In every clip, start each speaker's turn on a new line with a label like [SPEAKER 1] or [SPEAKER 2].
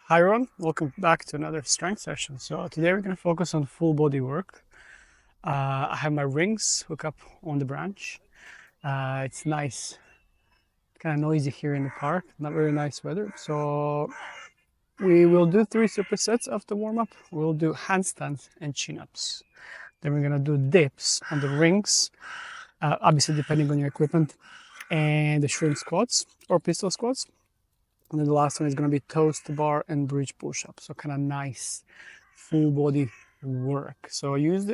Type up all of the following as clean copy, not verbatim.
[SPEAKER 1] Hi everyone, welcome back to another strength session. So today we're going to focus on full body work. I have my rings hooked up on the branch. It's nice, kind of noisy here in the park, not very nice weather. So we will do 3 supersets after warm up. We'll do handstands and chin-ups. Then we're going to do dips on the rings, obviously depending on your equipment, and the shrimp squats or pistol squats. And then the last one is going to be toes to bar and bridge push-up. So kind of nice full body work. So use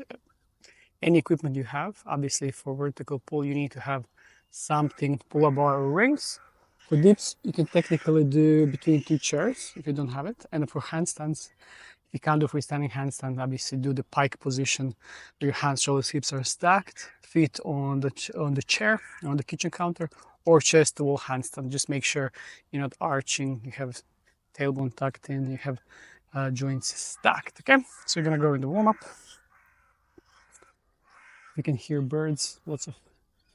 [SPEAKER 1] any equipment you have. Obviously for vertical pull, you need to have something, pull a bar or rings. For dips, you can technically do between 2 chairs if you don't have it. And for handstands, if you can't do freestanding handstand, obviously do the pike position where your hands, shoulders, hips are stacked, feet on the chair, on the kitchen counter, or chest to wall handstand. Just make sure you're not arching, you have tailbone tucked in, you have joints stacked. Okay, so you're gonna go in the warm up. You can hear birds, lots of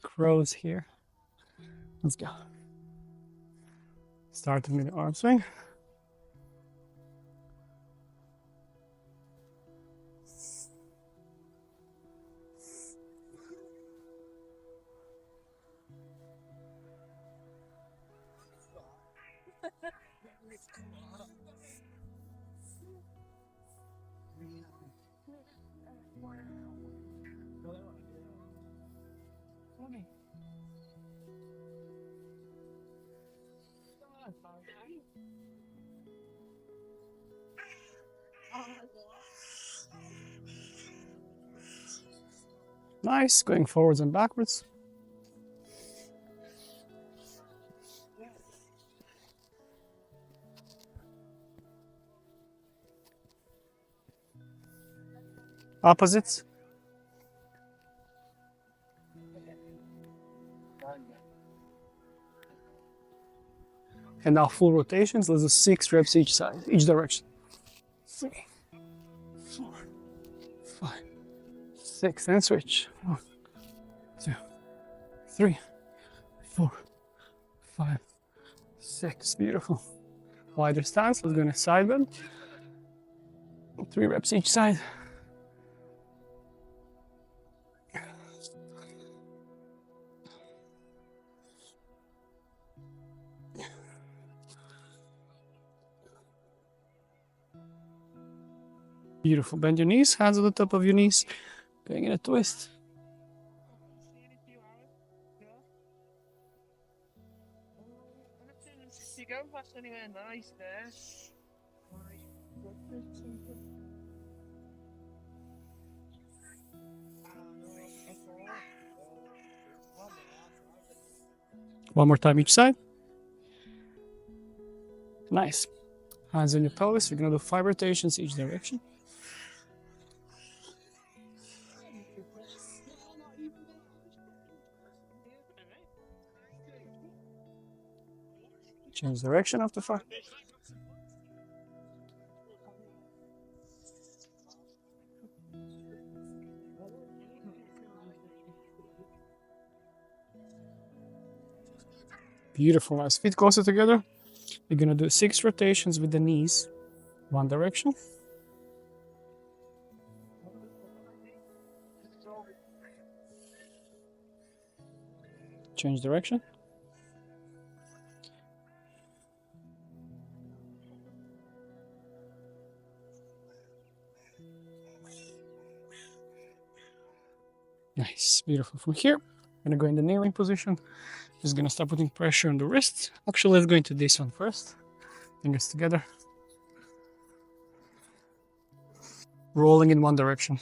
[SPEAKER 1] crows here. Let's go. Starting with the arm swing. Nice, going forwards and backwards. Opposites. And now full rotations. Let's do 6 reps each side, each direction. 3, 4, 5, 6, and switch. 1, 2, 3, 4, 5, 6. Beautiful. Wider stance. Let's go in a side bend. 3 reps each side. Beautiful. Bend your knees, hands on the top of your knees. Going in a twist.
[SPEAKER 2] You go past anywhere nice there.
[SPEAKER 1] One more time each side. Nice. Hands on your pelvis. You're gonna do 5 rotations each direction. Change direction after 5. Beautiful. Nice. Feet closer together. You're gonna do 6 rotations with the knees, one direction. Change direction. Nice, beautiful. From here, I'm gonna go in the kneeling position. Just gonna start putting pressure on the wrists. Actually, let's go into this one first. Fingers together. Rolling in one direction.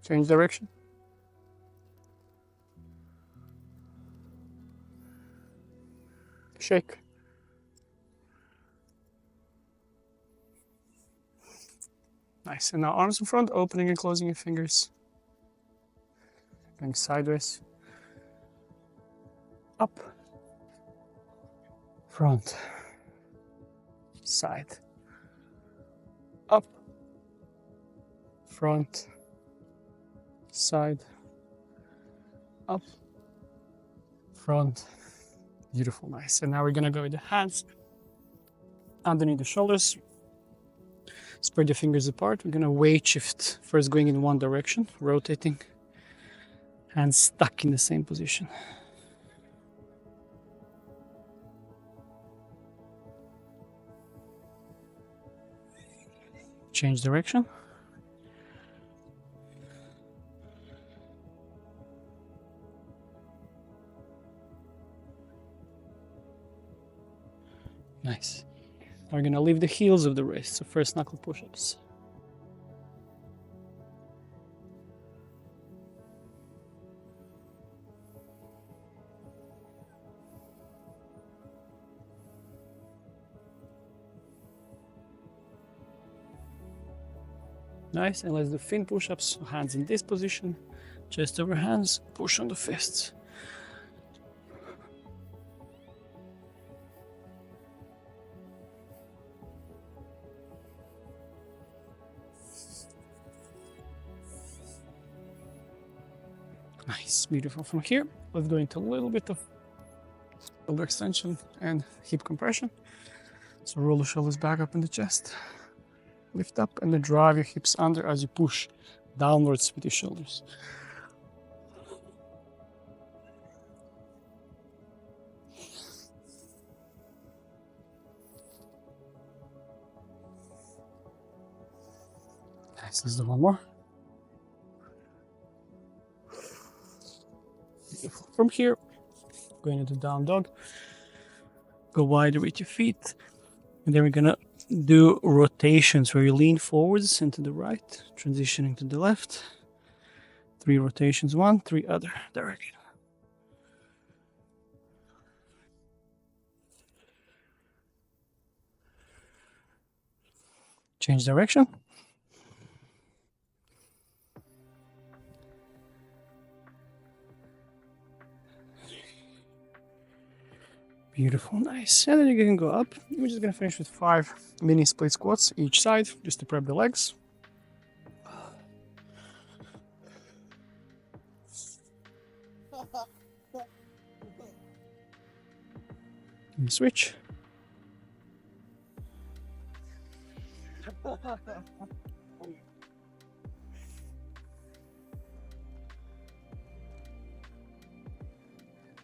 [SPEAKER 1] Change direction. Shake. Nice. And now arms in front, opening and closing your fingers. Going sideways. Up. Front. Side. Up. Front. Side. Up. Front. Beautiful, nice. And now we're gonna go with the hands underneath the shoulders. Spread your fingers apart. We're gonna weight shift, first going in one direction, rotating, hands stuck in the same position. Change direction. Nice. Now we're gonna leave the heels of the wrists, so first knuckle push-ups. Nice, and let's do fin push-ups, hands in this position, chest over hands, push on the fists. Nice, beautiful. From here, let's go into a little bit of shoulder extension and hip compression. So roll the shoulders back up in the chest, lift up, and then drive your hips under as you push downwards with your shoulders. Nice, let's do one more. Beautiful. From here, going into down dog, go wider with your feet, and then we're gonna do rotations where you lean forwards and to the right, transitioning to the left. 3 rotations, 1, 3 other direction. Change direction. Beautiful, nice. And then you can go up. We're just gonna finish with 5 mini split squats each side, just to prep the legs. And switch.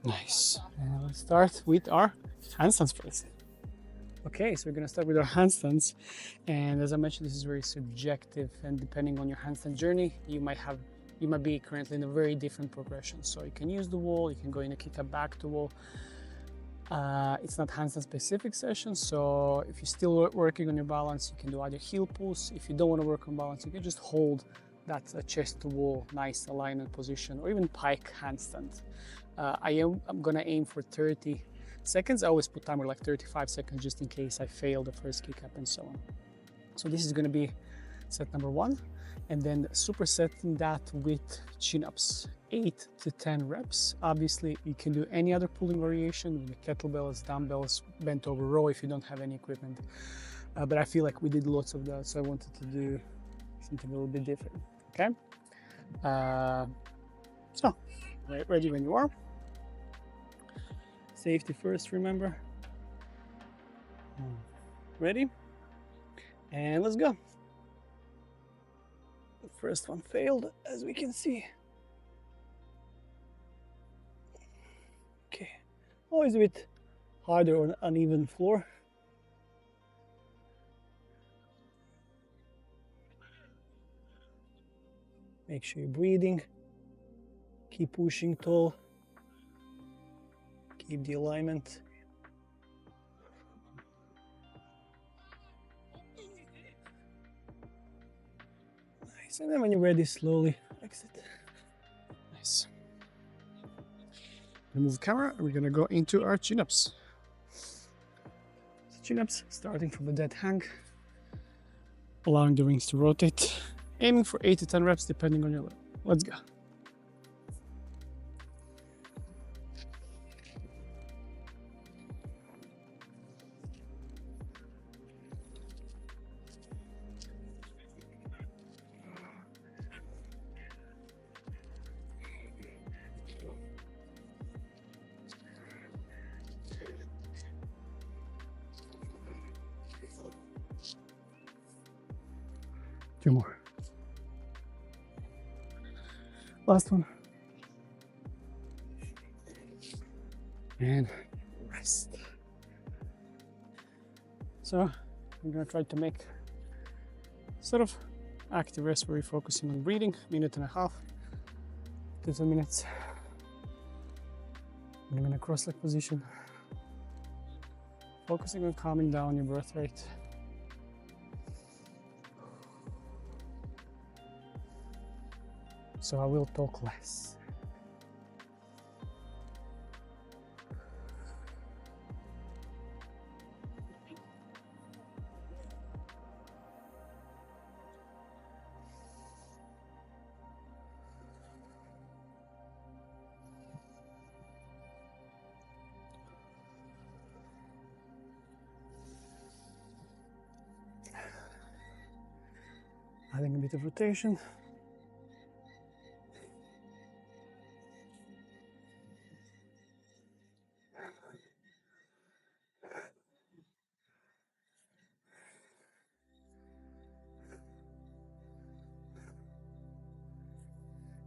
[SPEAKER 1] Nice. And let's start with our handstands first. Okay, so we're gonna start with our handstands. And as I mentioned, this is very subjective, and depending on your handstand journey, you might be currently in a very different progression. So you can use the wall, you can go in a kick up back to wall. It's not handstand specific session, so if you're still working on your balance, you can do either heel pulls. If you don't want to work on balance, you can just hold that chest to wall, nice alignment position, or even pike handstand. I'm gonna aim for 30 seconds. I always put timer like 35 seconds just in case I fail the first kick up and so on. So this is gonna be set number 1, and then supersetting that with chin-ups, 8 to 10 reps. Obviously, you can do any other pulling variation with the kettlebells, dumbbells, bent over row if you don't have any equipment. But I feel like we did lots of that, so I wanted to do something a little bit different. Okay. So, ready when you are. Safety first, remember. Ready? And let's go. The first one failed, as we can see. Okay, always a bit harder on uneven floor. Make sure you're breathing. Keep pushing tall. Keep the alignment. Nice, and then when you're ready, slowly exit. Nice. Remove the camera, we're gonna go into our chin-ups. Chin-ups, starting from a dead hang, allowing the rings to rotate, aiming for 8 to 10 reps depending on your level. Let's go. 2 more. Last one. And rest. So I'm gonna try to make sort of active rest where you're focusing on breathing, 1.5 to 2 minutes. And I'm in a cross-leg position, focusing on calming down your breath rate. So I will talk less. Adding a bit of rotation.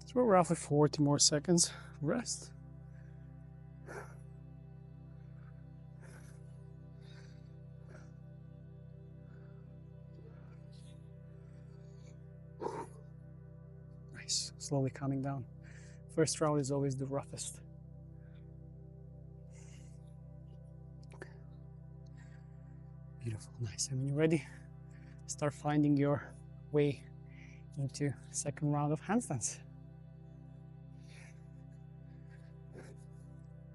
[SPEAKER 1] So roughly 40 more seconds rest. Nice, slowly calming down. First round is always the roughest. Beautiful, nice. And when you're ready, start finding your way into second round of handstands.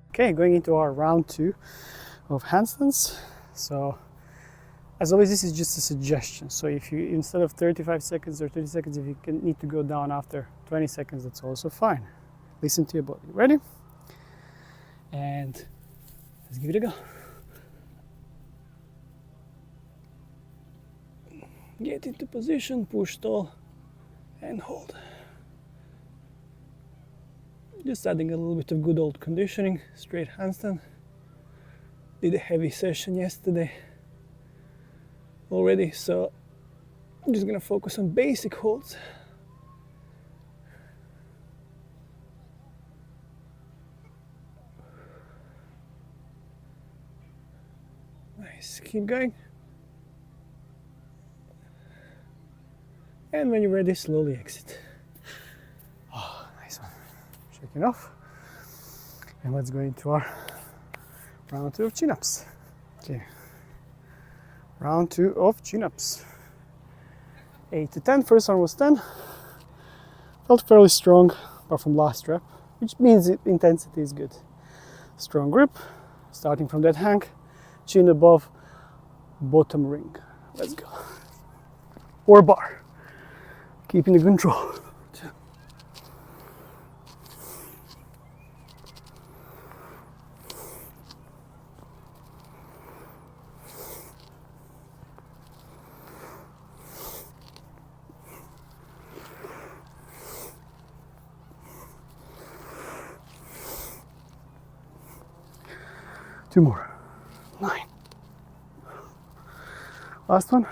[SPEAKER 1] Okay, going into our round 2 of handstands. So as always, this is just a suggestion. So if you, instead of 35 seconds or 30 seconds, if you need to go down after 20 seconds, that's also fine. Listen to your body. Ready? And let's give it a go. Get into position, push tall, and hold. Just adding a little bit of good old conditioning, straight handstand. Did a heavy session yesterday already, so I'm just gonna focus on basic holds. Nice, keep going. And when you're ready, slowly exit. Oh, nice one. Shaking off. And let's go into our round 2 of chin-ups. Okay. Round 2 of chin-ups. 8 to 10. First one was 10. Felt fairly strong, apart from last rep, which means intensity is good. Strong grip, starting from that hang, chin above, bottom ring. Let's go. Or bar. Keeping the control. 2 more. 9. Last one.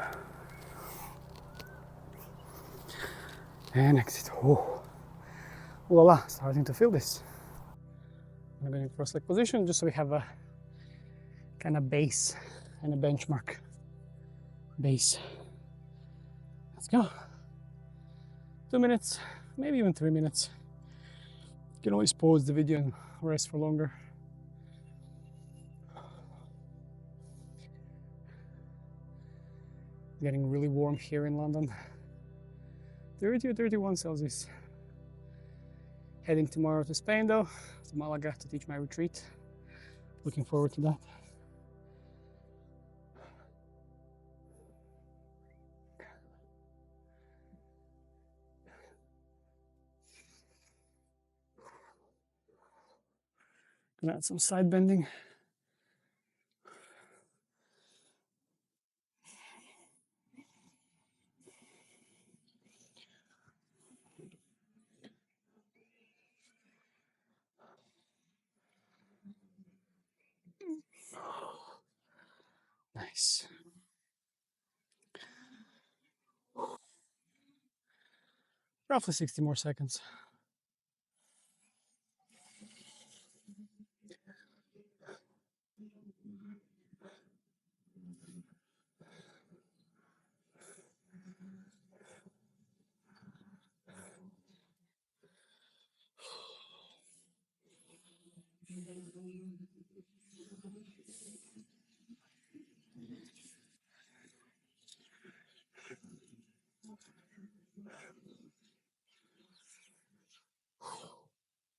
[SPEAKER 1] And exit. Oh, voila, starting to feel this. I'm going to cross-leg position just so we have a kind of base and a benchmark. Base. Let's go. 2 minutes, maybe even 3 minutes. You can always pause the video and rest for longer. Getting really warm here in London. 30 or 31 Celsius. Heading tomorrow to Spain though, to Malaga to teach my retreat. Looking forward to that. Gonna add some side bending. Nice. roughly 60 more seconds.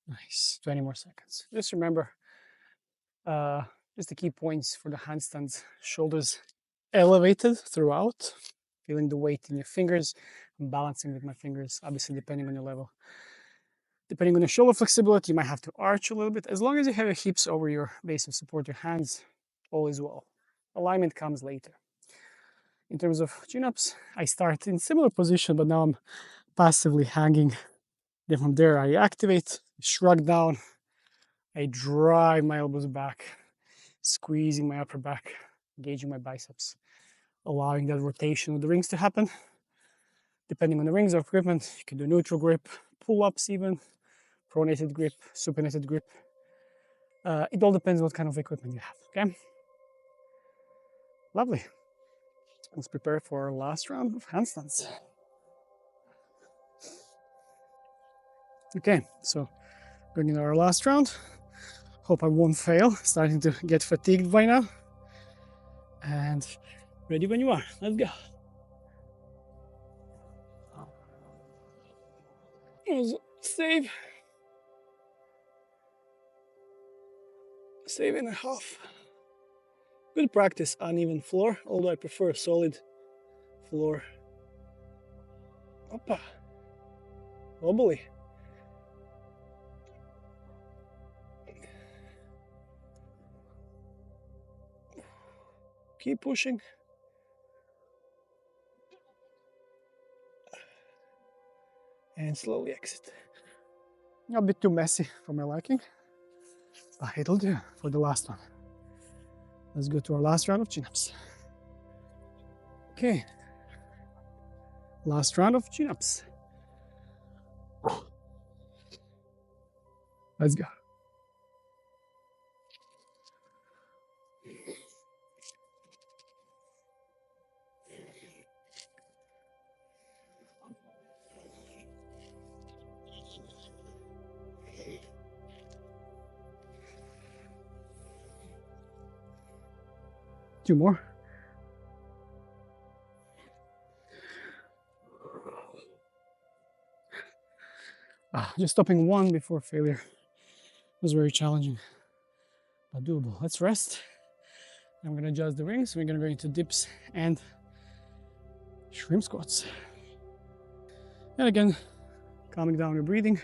[SPEAKER 1] Nice, 20 more seconds. Just remember, uh, just the key points for the handstands: shoulders elevated throughout, feeling the weight in your fingers. I'm balancing with my fingers, obviously depending on your level. Depending on your shoulder flexibility, you might have to arch a little bit. As long as you have your hips over your base of support, your hands, all is well. Alignment comes later. In terms of chin-ups, I start in similar position, but now I'm passively hanging. Then from there, I activate, shrug down, I drive my elbows back, squeezing my upper back, engaging my biceps, allowing that rotation of the rings to happen. Depending on the rings of equipment, you can do neutral grip, pull-ups even, pronated grip, supinated grip. It all depends what kind of equipment you have, okay? Lovely. Let's prepare for our last round of handstands. Okay, so going into our last round. Hope I won't fail. Starting to get fatigued by now. And ready when you are. Let's go. Save. Save and a half. Good practice, uneven floor, although I prefer a solid floor. Oppa. Wobbly. Keep pushing. And slowly exit. A bit too messy for my liking, but it'll do for the last one. Let's go to our last round of chin-ups. Okay. Last round of chin-ups. Let's go. Two more. Just stopping one before failure was very challenging, but doable. Let's rest. I'm gonna adjust the rings. We're gonna go into dips and shrimp squats. And again, calming down your breathing,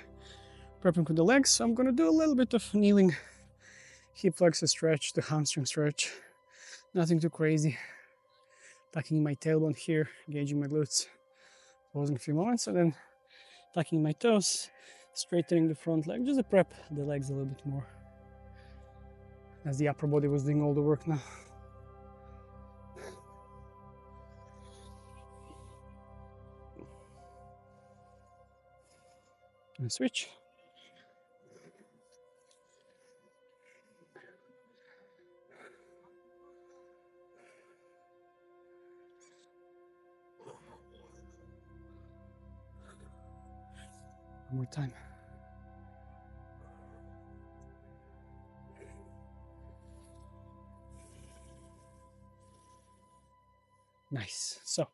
[SPEAKER 1] prepping for the legs. So I'm gonna do a little bit of kneeling, hip flexor stretch, the hamstring stretch. Nothing too crazy. Tucking my tailbone here, engaging my glutes, pausing a few moments, and then tucking my toes, straightening the front leg, just to prep the legs a little bit more, as the upper body was doing all the work now. And switch. One more time. Nice. So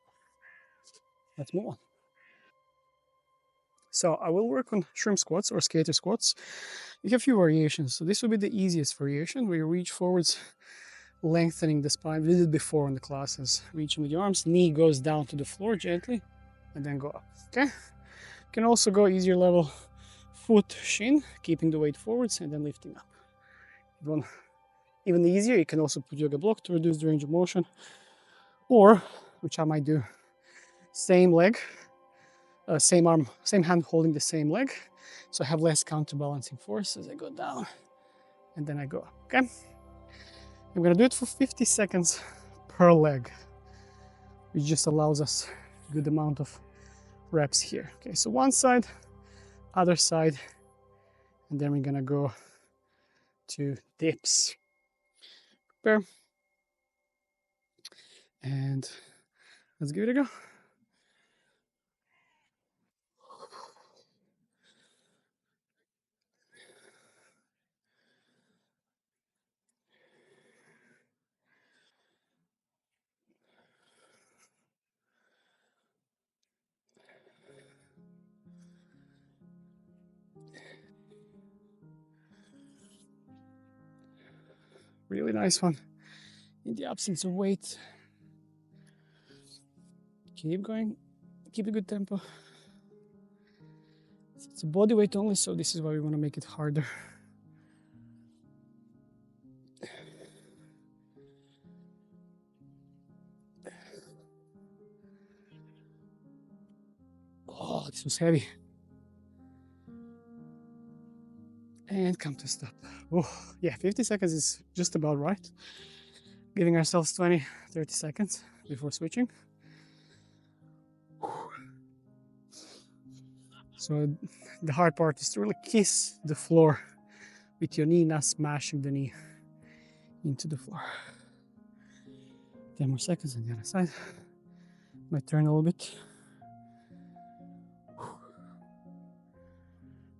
[SPEAKER 1] let's move on. So I will work on shrimp squats or skater squats. We have a few variations. So this will be the easiest variation, where you reach forwards, lengthening the spine. We did it before in the classes. Reaching with your arms, knee goes down to the floor gently, and then go up. Okay. You can also go easier level, foot, shin, keeping the weight forwards and then lifting up. If you want even easier, you can also put yoga block to reduce the range of motion, or, which I might do, same leg, same arm, same hand holding the same leg, so I have less counterbalancing force as I go down and then I go up. Okay, I'm gonna do it for 50 seconds per leg, which just allows us a good amount of reps here. Okay, so one side, other side, and then we're gonna go to dips. Prepare, and let's give it a go. Really nice one. In the absence of weight, keep going, keep a good tempo. It's a body weight only, so this is why we want to make it harder. Oh, this was heavy. And come to stop. Oh, yeah, 50 seconds is just about right. Giving ourselves 20, 30 seconds before switching. So the hard part is to really kiss the floor with your knee, not smashing the knee into the floor. 10 more seconds on the other side. Might turn a little bit.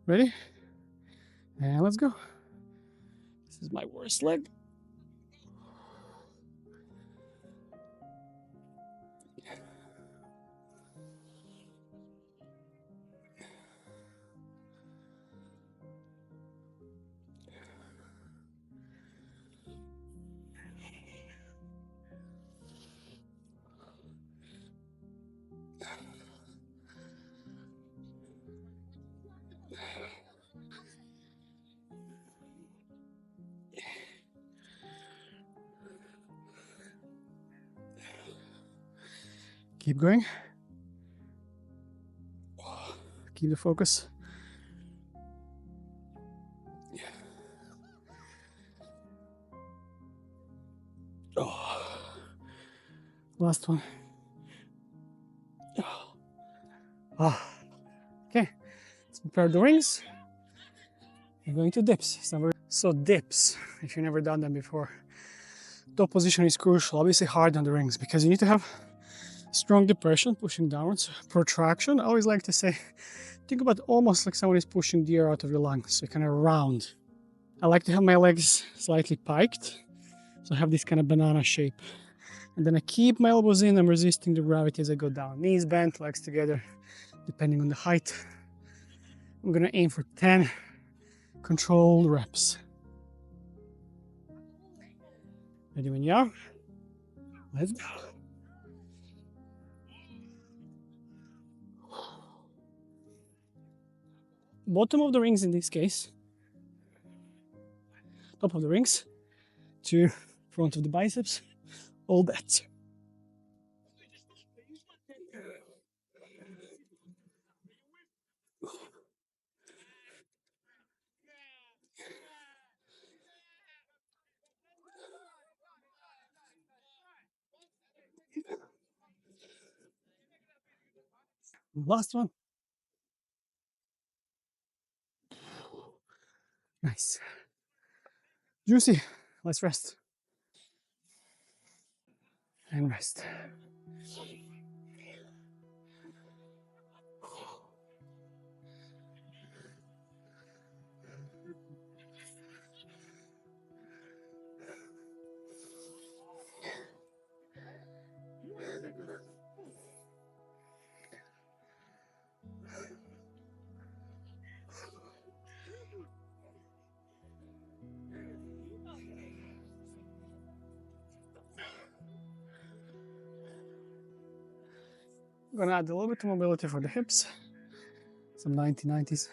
[SPEAKER 1] Ready? And let's go. This is my worst leg. Keep going. Keep the focus. Oh. Last one. Oh. Okay, let's prepare the rings. We're going to dips. So dips, if you've never done them before, top position is crucial. Obviously hard on the rings because you need to have strong depression, pushing downwards, protraction. I always like to say, think about almost like someone is pushing the air out of your lungs, so kind of round. I like to have my legs slightly piked, so I have this kind of banana shape. And then I keep my elbows in, I'm resisting the gravity as I go down. Knees bent, legs together, depending on the height. I'm gonna aim for 10 controlled reps. Ready when you are? Let's go. Bottom of the rings in this case, top of the rings, to front of the biceps, all that. Last one. Nice. Juicy. Let's rest. And rest. I'm gonna add a little bit of mobility for the hips. Some 90s.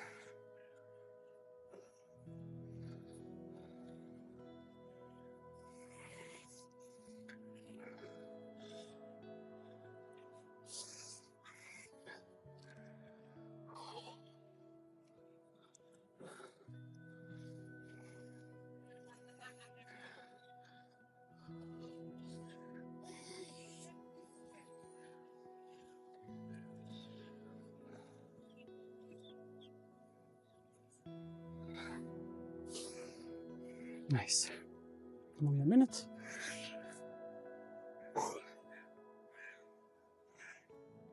[SPEAKER 1] Nice. 1 more minute.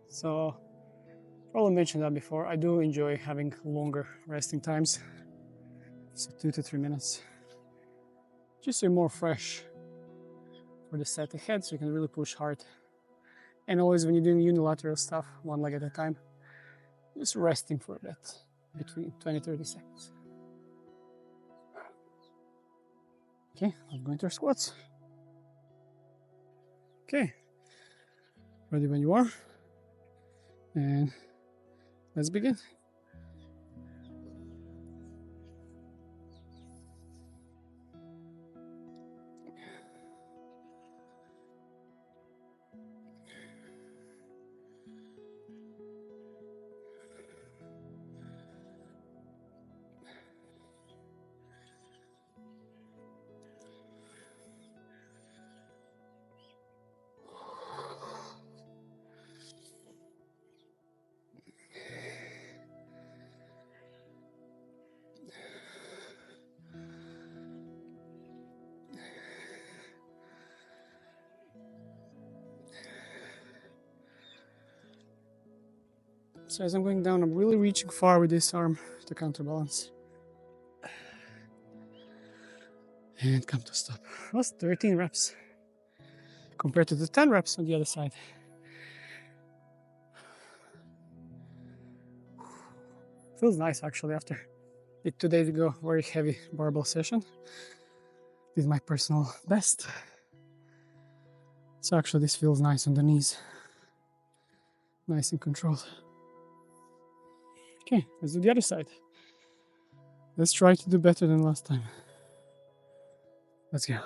[SPEAKER 1] So, probably mentioned that before, I do enjoy having longer resting times. So 2 to 3 minutes. Just so you're more fresh for the set ahead, so you can really push hard. And always when you're doing unilateral stuff, one leg at a time, just resting for a bit, between 20-30 seconds. Okay, I'm going to our squats. Okay, ready when you are. And let's begin. So as I'm going down, I'm really reaching far with this arm to counterbalance. And come to stop. That's 13 reps compared to the 10 reps on the other side. Feels nice actually after did 2 days ago, very heavy barbell session. This is my personal best. So actually this feels nice on the knees. Nice and controlled. Okay, let's do the other side. Let's try to do better than last time. Let's go.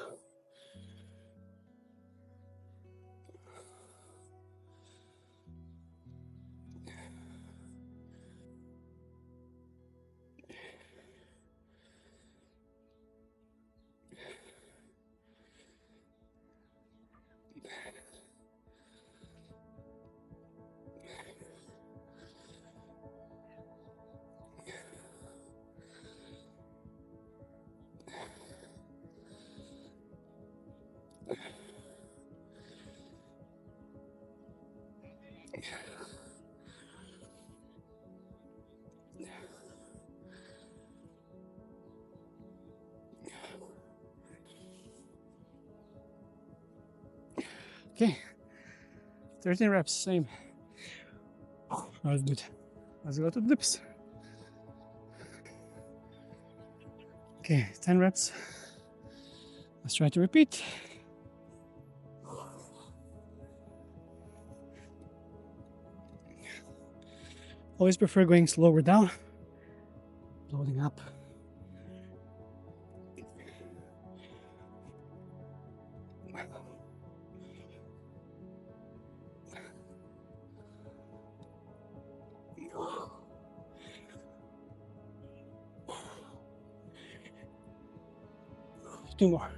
[SPEAKER 1] Okay, 13 reps, same. That was good. Let's go to the dips. Okay, 10 reps. Let's try to repeat. Always prefer going slower down, loading up. Two more.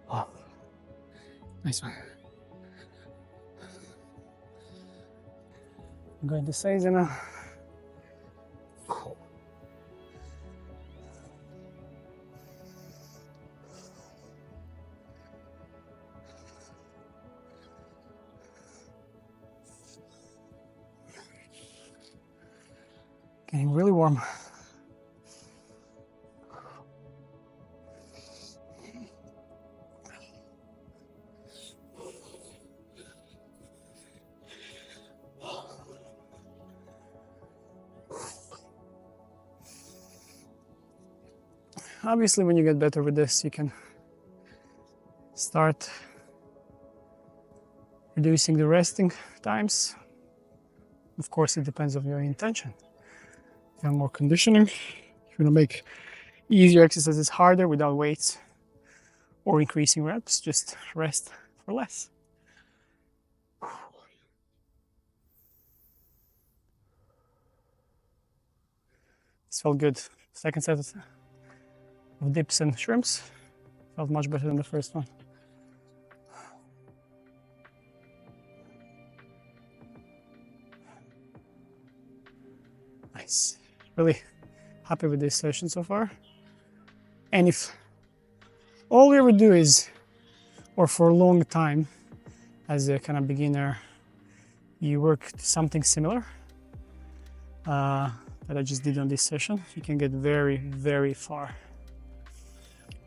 [SPEAKER 1] Oh, nice one. I'm going to size now. Getting really warm. Obviously, when you get better with this, you can start reducing the resting times. Of course, it depends on your intention. If you have more conditioning, if you want to make easier exercises harder without weights or increasing reps, just rest for less. This felt good. Second set of dips and shrimps felt much better than the first one. really happy with this session so far. And if all you ever do is, or for a long time, as a kind of beginner, you work something similar that I just did on this session, you can get very, very far.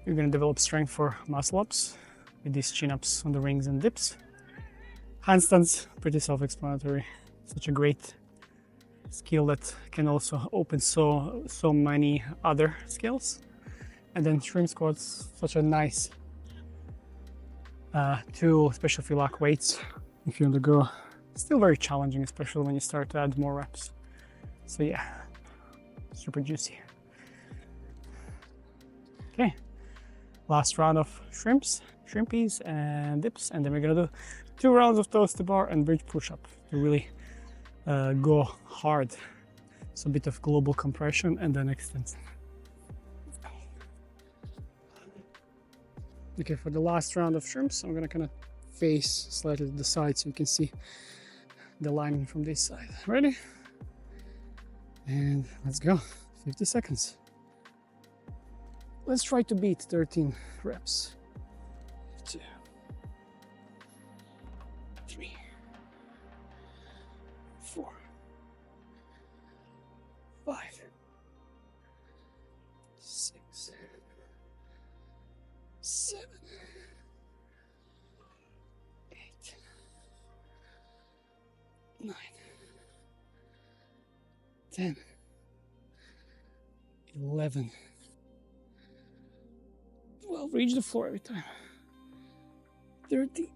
[SPEAKER 1] You're going to develop strength for muscle ups with these chin-ups on the rings and dips. Handstands, pretty self-explanatory. Such a great skill that can also open so many other skills. And then shrimp squats, such a nice tool, especially if you lack weights. If you want to go, still very challenging, especially when you start to add more reps. So yeah, super juicy. Okay, last round of shrimpies and dips, and then we're gonna do 2 rounds of toes to bar and bridge push-up to really go hard. So a bit of global compression and then extension. Okay, for the last round of shrimps, I'm gonna kind of face slightly to the side so you can see the lining from this side. Ready? And let's go. 50 seconds. Let's try to beat 13 reps. 2, 3, 4, 5, 6, 7, 8, 9, 10, 11, 12, reach the floor every time. 13,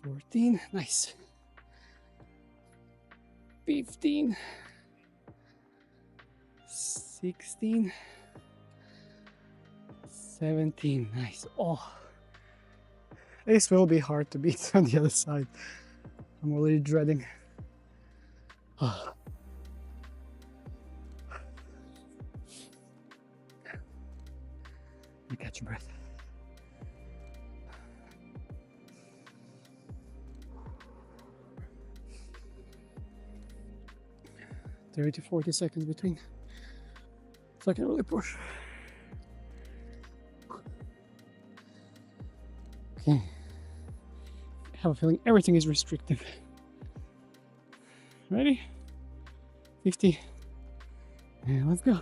[SPEAKER 1] 14, nice. 15, 16, 17, nice. Oh, this will be hard to beat on the other side. I'm already dreading. Oh. You catch your breath. $30 to 40 seconds between, so I can really push. Okay. I have a feeling everything is restrictive. Ready? 50. And let's go.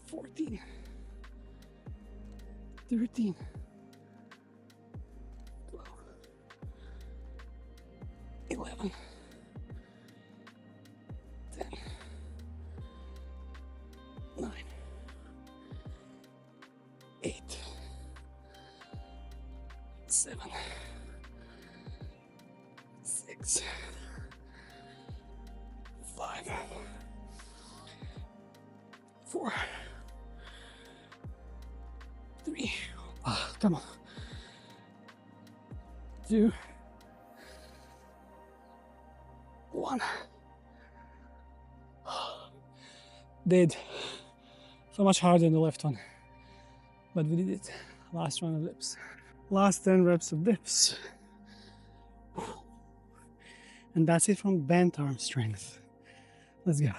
[SPEAKER 1] 14. 13. 12. 11. 10. 9. 8. 7. 6. 5. 4. 3. Come on. 2. 1. Did so much harder than the left one, but we did it. Last round of dips. Last 10 reps of dips. And that's it from bent arm strength. Let's go.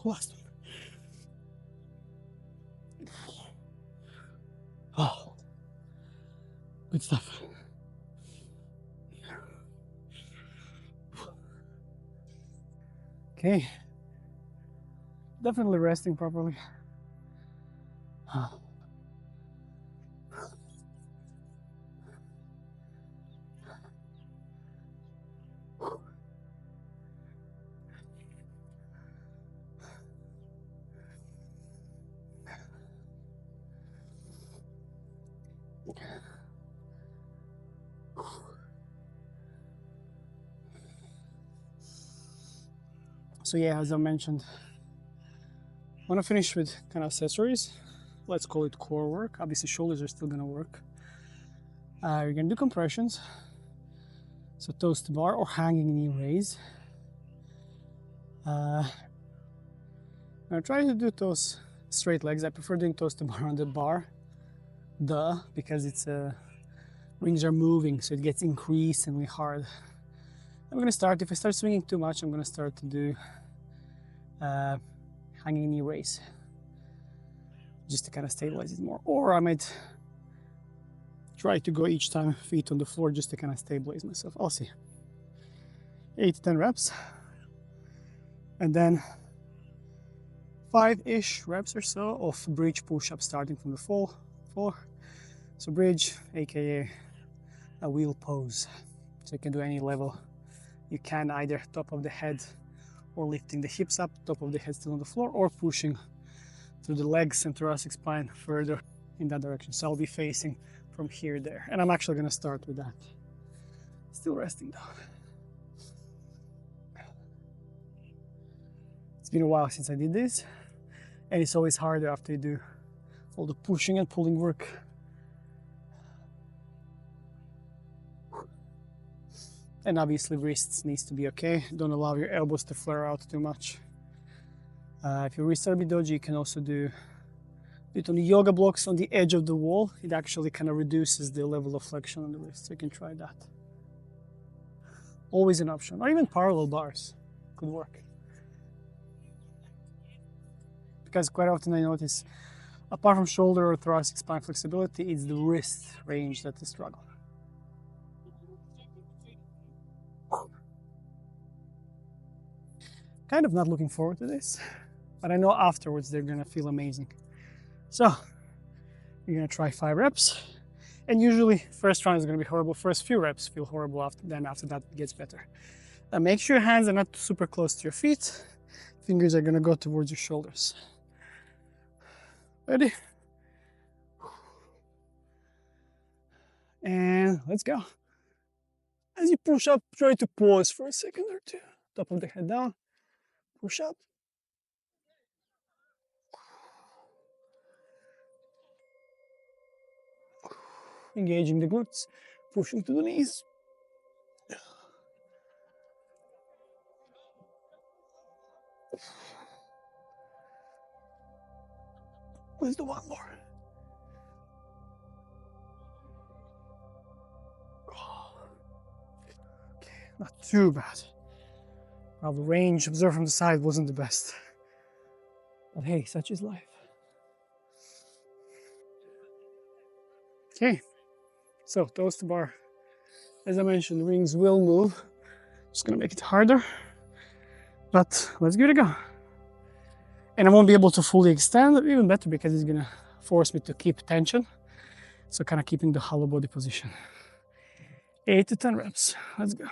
[SPEAKER 1] Last one. Oh, good stuff. Okay, definitely resting properly. So yeah, as I mentioned, I want to finish with kind of accessories. let's call it core work. Obviously shoulders are still gonna work. You're gonna do compressions, so toes to bar or hanging knee raise. I'm gonna try to do toes straight legs. I prefer doing toes to bar on the bar, because it's rings are moving, so it gets increasingly hard. I'm gonna start, if I start swinging too much, I'm gonna start to do hanging knee raise, just to kind of stabilize it more. Or I might try to go each time feet on the floor just to kind of stabilize myself. I'll see. 8 to 10 reps. And then 5-ish reps or so of bridge push-up starting from the floor. So bridge, aka a wheel pose. So you can do any level. You can either top of the head or lifting the hips up, top of the head still on the floor, or pushing through the legs and thoracic spine further in that direction. So I'll be facing from here there. And I'm actually gonna start with that. Still resting down. It's been a while since I did this, and it's always harder after you do all the pushing and pulling work. And obviously wrists needs to be okay. Don't allow your elbows to flare out too much. If your wrists are a bit dodgy, you can also do it on the yoga blocks on the edge of the wall. It actually kind of reduces the level of flexion on the wrist, so you can try that. Always an option, or even parallel bars could work. Because quite often I notice, apart from shoulder or thoracic spine flexibility, it's the wrist range that's the struggle. Kind of not looking forward to this, but I know afterwards they're gonna feel amazing. So you're gonna try 5 reps, and usually first round is gonna be horrible. First few reps feel horrible, then after that it gets better. Make sure your hands are not super close to your feet. Fingers are gonna go towards your shoulders. Ready? And let's go. As you push up, try to pause for a second or two. Top of the head down, push up. Engaging the glutes, pushing to the knees. Let's do one more. Okay, not too bad. Well, the range observed from the side wasn't the best. But hey, such is life. Okay, so toes to bar. As I mentioned, the rings will move. Just gonna make it harder, but let's give it a go. And I won't be able to fully extend, even better, because it's gonna force me to keep tension. So kind of keeping the hollow body position. 8 to 10 reps, let's go.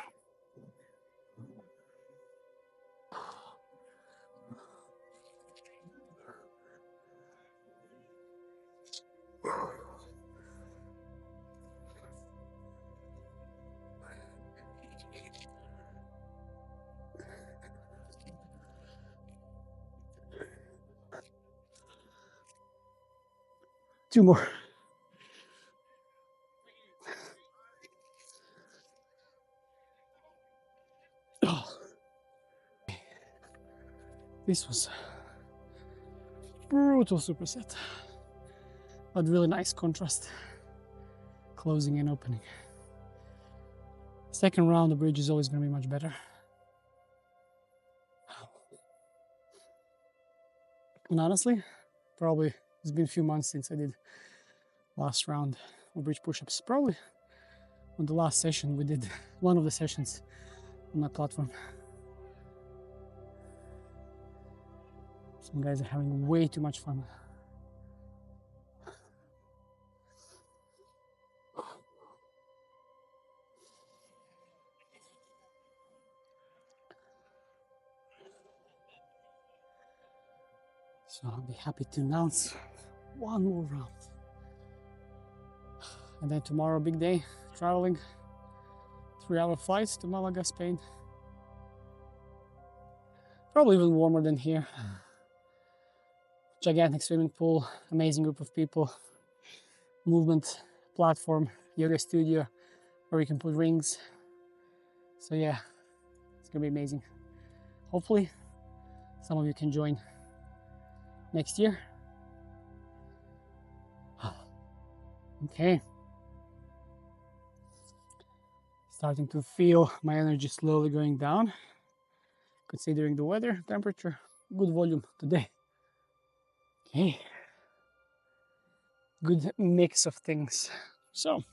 [SPEAKER 1] Two more. Oh. This was a brutal superset, but really nice contrast, closing and opening. Second round, the bridge is always going to be much better. And honestly, probably it's been a few months since I did last round of bridge push-ups. Probably on the last session we did, one of the sessions on my platform. Some guys are having way too much fun. So I'll be happy to announce one more round. And then tomorrow, big day, traveling, 3-hour flights to Malaga, Spain. Probably even warmer than here. gigantic swimming pool, amazing group of people, movement platform, yoga studio where you can put rings. So yeah, it's gonna be amazing. Hopefully some of you can join next year. Okay. Starting to feel my energy slowly going down, considering the weather, temperature, good volume today. Okay. Good mix of things. So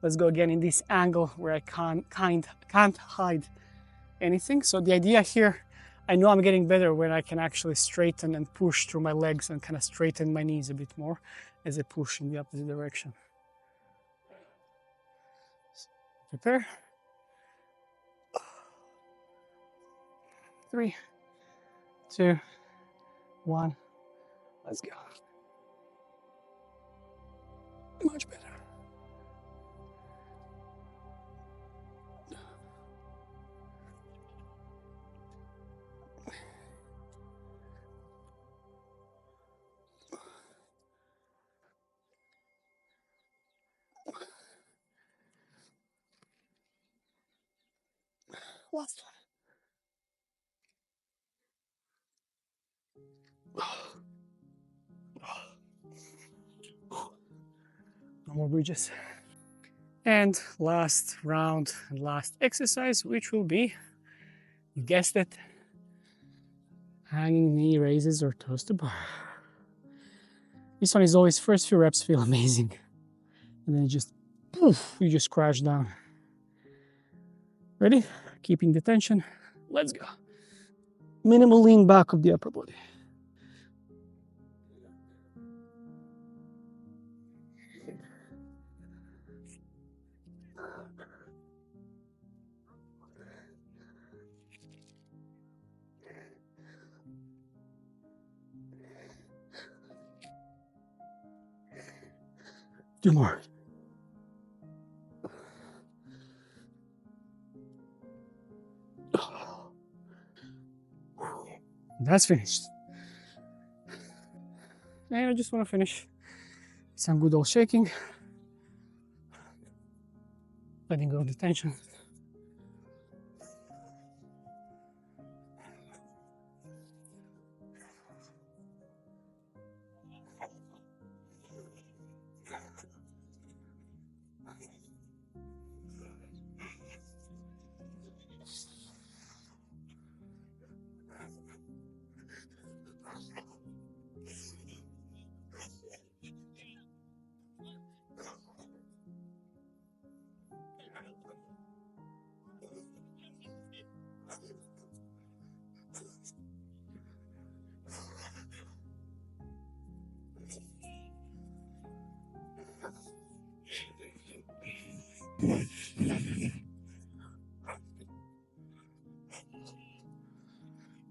[SPEAKER 1] let's go again in this angle where I can't hide anything. So the idea here, I know I'm getting better when I can actually straighten and push through my legs and kind of straighten my knees a bit more as I push in the opposite direction. Prepare. 3, 2, 1. Let's go. Much better. Last one. No more bridges. And last round and last exercise, which will be, you guessed it, hanging knee raises or toes to bar. This one is always, first few reps feel amazing. And then it just, poof, you just crash down. Ready? Keeping the tension. Let's go. Minimal lean back of the upper body. Two more. That's finished. And I just want to finish some good old shaking. Letting go of the tension.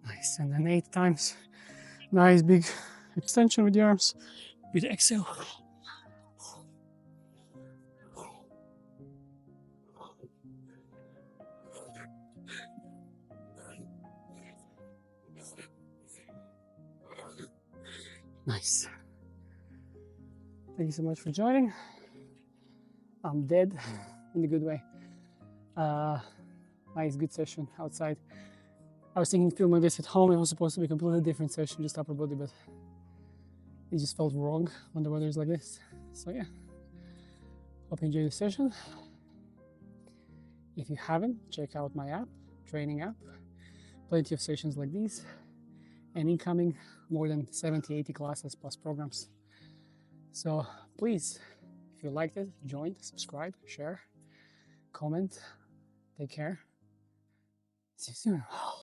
[SPEAKER 1] Nice. And then 8 times. Nice big extension with the arms. With exhale. Nice. Thank you so much for joining. I'm dead in a good way. Nice, good session outside. I was thinking filming this at home. It was supposed to be a completely different session, just upper body, but it just felt wrong when the weather is like this. So yeah, hope you enjoyed the session. If you haven't, check out my app, training app. Plenty of sessions like these, and incoming more than 70, 80 classes plus programs. So please, if you liked it, join, subscribe, share, comment. Take care. See you soon.